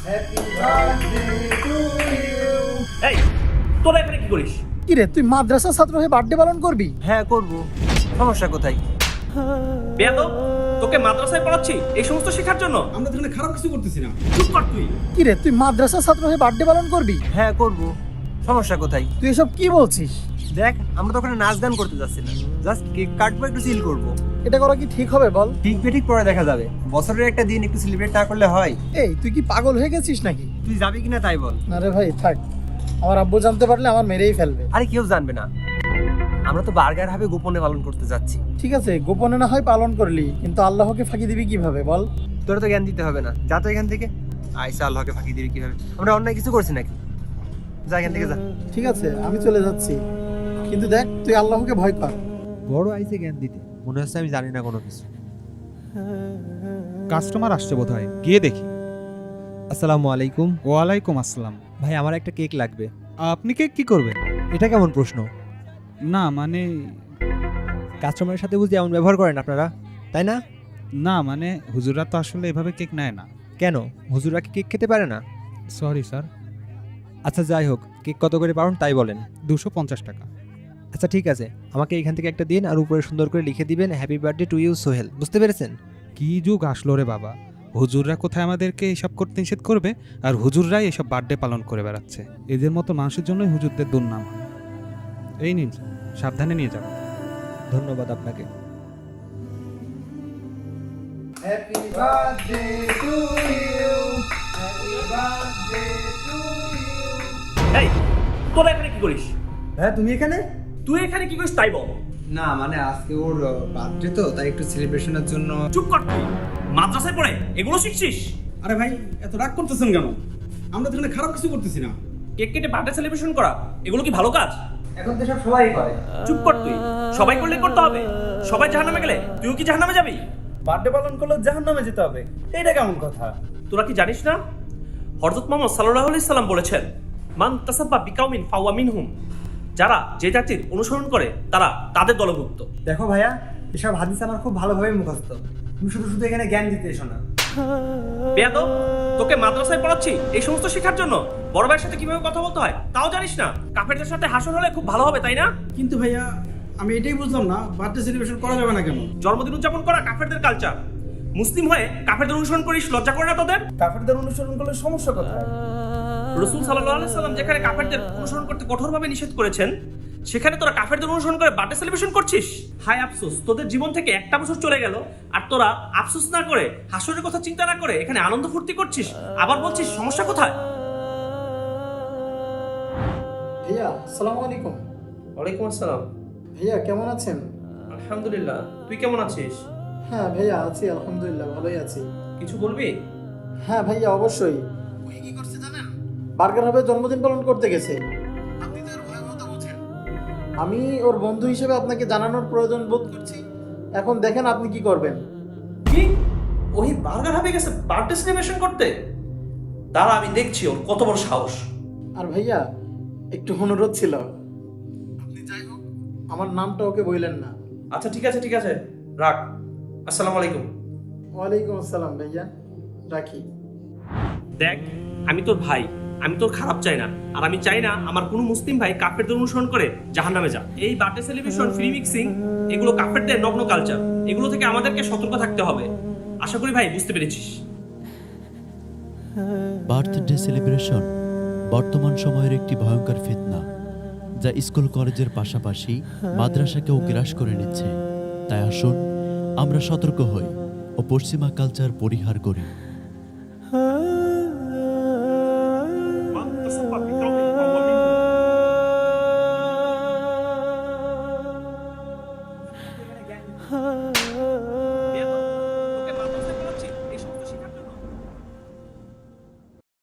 এই তোরা এখানে কি করিস? কি রে, তুই মাদ্রাসার ছাত্র হয়ে বার্থডে পালন করবি? হ্যাঁ করব, সমস্যা কোথায়? বেয়াদব, তোকে মাদ্রাসায় পড়াচ্ছি এই সমস্ত শেখার জন্য? আমরা তো এখানে খারাপ কিছু করতেছি না। চুপ কর তুই। কি রে, তুই মাদ্রাসার ছাত্র হয়ে বার্থডে পালন করবি? হ্যাঁ করব, সমস্যা কোথায়? তুই এসব কি বলছিস? দেখ, আমরা তো ওখানে নাচ গান করতে যাচ্ছি না, জাস্ট কেক কাটবো, একটু চিল করবো। এটা করা কি ঠিক হবে বল? ঠিক বেঠিক পরে দেখা যাবে, বছরের একটা দিন একটু সেলিব্রেট না করলে হয়? এই তুই কি পাগল হয়ে গেছিস নাকি? তুই যাবি কিনা তাই বল। না রে ভাই, থাক। আমার আব্বু জানতে পারলে আমার মেরেই ফেলবে। আরে কেউ জানবে না, আমরা তো বার্গার হাবে গোপনে পালন করতে যাচ্ছি। ঠিক আছে, গোপনে না হয় পালন করলি, কিন্তু আল্লাহকে ফাঁকি দিবি কিভাবে বল? তোরা তো জ্ঞান দিতে হবে না, যা তো এখান থেকে। আইসা আল্লাহকে ফাঁকি দিবি কিভাবে? আমরা অন্যায় কিছু করছি নাকি? যা এখান থেকে যা। ঠিক আছে, আমি চলে যাচ্ছি, কিন্তু দেখ তুই আল্লাহকে ভয় কর। বড় আইসে জ্ঞান দিতে, মনে হচ্ছে আমি জানি না কোনো কিছু। কাস্টমার আসছে বোধহয়, গিয়ে দেখি। আসসালামু আলাইকুম। ওয়ালাইকুম আসসালাম। ভাই, আমার একটা কেক লাগবে। আপনি কেক কি করবেন? এটা কেমন প্রশ্ন? না মানে, কাস্টমারের সাথে বুঝি এমন ব্যবহার করেন আপনারা, তাই না? না মানে হুজুররা তো আসলে এভাবে কেক নেয় না। কেন, হুজুররা কি কেক খেতে পারে না? Sorry sir. আচ্ছা যাই হোক, কেক কত করে পাউন্ড তাই বলেন। 250 টাকা। আচ্ছা ঠিক আছে, আমাকে এখান থেকে একটা দিন, আর উপরে সুন্দর করে লিখে দিবেন happy birthday to you Sohel. বুঝতে পেরেছেন? কি যুগ আসলো রে বাবা, হুজুররা কোথায় আমাদেরকে এসব করতে নিষেধ করবে, আর হুজুররাই এসব বার্থডে পালন করে বেড়াচ্ছে। এদের মতো মানুষের জন্যই হুজুরদের দুর্নাম হয়। এই নিন, সাবধানে নিয়ে যাবেন। ধন্যবাদ আপনাকে। Happy birthday to you, happy birthday to you. এই তোরা এখানে কি করিস? হ্যাঁ, তুমি এখানে? তুই এখানে কি করিস তাই বল। না মানে আজকে ওর বার্থডে তো, তাই একটু সেলিব্রেশনের জন্য। চুপ কর তুই। মাদ্রাসায় পড়ে এগুলো শিখছিস? আরে ভাই, এত রাগ করতেছেন কেন? আমরা তো এখানে খারাপ কিছু করতেছি না। কেক কেটে বার্থডে সেলিব্রেশন করা এগুলো কি ভালো কাজ? এখন তো সব সবাই করে। চুপ কর তুই। সবাই করলে করতে হবে। সবাই জাহান্নামে গেলে তুইও কি জাহান্নামে যাবি? বার্থডে পালন করলে জাহান্নামে যেতে হবে, এইটা কেমন কথা? তোরা কি জানিস না, হযরত মুহাম্মদ সাল্লাল্লাহু আলাইহি সাল্লাম বলেছেন, মান তাসাব্বা বিকাউমিন ফাওয়া মিনহুম। যারা যে জাতির অনুসরণ করে তারা তাদের দলভুক্ত। দেখো ভাইয়া, এসব হাদিস আমার খুব ভালোভাবে মুখস্থ, তুমি শুধু শুধু এখানে জ্ঞান দিতে এসো না। বেয়াদব, তোকে মাদ্রাসায় পড়াচ্ছি এই সমস্ত শেখার জন্য? বড় ভাইয়ের সাথে কিভাবে কথা বলতে হয় তাও জানিস না? কাফেরদের সাথে হাসর হলে খুব ভালো হবে, তাই না? কিন্তু ভাইয়া, আমি এটাই বুঝলাম না, বার্থডে সেলিব্রেশন করা যাবে না কেন? জন্মদিন উদযাপন করা কাফেরদের কালচার। মুসলিম হয়ে কাফেরদের অনুসরণ করিস, লজ্জা করে না তোদের? কাফেরদের অনুসরণ করলে সমস্যা কোথায়? রাসূল সাল্লাল্লাহু আলাইহি সাল্লাম যেখানে কাফেরদের অনুসরণ করতে কঠোরভাবে নিষেধ করেছেন, সেখানে তোরা কাফেরদের অনুসরণ করে বার্থডে সেলিব্রেশন করছিস। হায় আফসোস, তোদের জীবন থেকে একটা বছর চলে গেল, আর তোরা আফসোস না করে, হাসরের কথা চিন্তা না করে এখানে আনন্দ ফুর্তি করছিস, আবার বলছিস সমস্যা কোথায়? ভাইয়া, আসসালামু আলাইকুম। ওয়ালাইকুম আসসালাম। ভাইয়া কেমন আছেন? আলহামদুলিল্লাহ, তুই কেমন আছিস? হ্যাঁ ভাইয়া, আছি আলহামদুলিল্লাহ, ভালোই আছি। কিছু বলবি? হ্যাঁ ভাইয়া, অবশ্যই। ওই কি করছে জানেন? বার্গার হবে জন্মদিন পালন করতে গেছে। আপনি তো এর ভয়াবহতা বোঝেন। আমি ওর বন্ধু হিসেবে আপনাকে জানানোর প্রয়োজন বোধ করছি। এখন দেখেন আপনি কি করবেন। কি? ওই বার্গার হবে গেছে বার্থডে সেলিব্রেশন করতে? দাঁড়া, আমি দেখছি ওর কত বড় সাহস। আর ভাইয়া, একটু অনুরোধ ছিল, আপনি যাই হোক আমার নামটা ওকে বললেন না। আচ্ছা ঠিক আছে, ঠিক আছে, রাখ। আসসালামু আলাইকুম। ওয়ালাইকুম আসসালাম ভাইয়া, রাখি। দেখ, আমি তোর ভাই, আমি তোর খারাপ চাই না, আর আমি চাই না আমার কোনো মুসলিম ভাই কাফেরদের অনুসরণ করে জাহান্নামে যা। এই বার্থডে সেলিব্রেশন, ফ্রি মিক্সিং, এগুলো কাফেরদের নগ্ন কালচার। এগুলো থেকে আমাদেরকে সতর্ক থাকতে হবে। আশা করি ভাই বুঝতে পেরেছিস। বার্থডে সেলিব্রেশন বর্তমান সময়ের একটি ভয়ঙ্কর ফিতনা, যা স্কুল কলেজের পাশাপাশি মাদ্রাসাকেও গ্রাস করে নিচ্ছে। তাই আসুন আমরা সতর্ক হই ও পশ্চিমা কালচার পরিহার করি। মান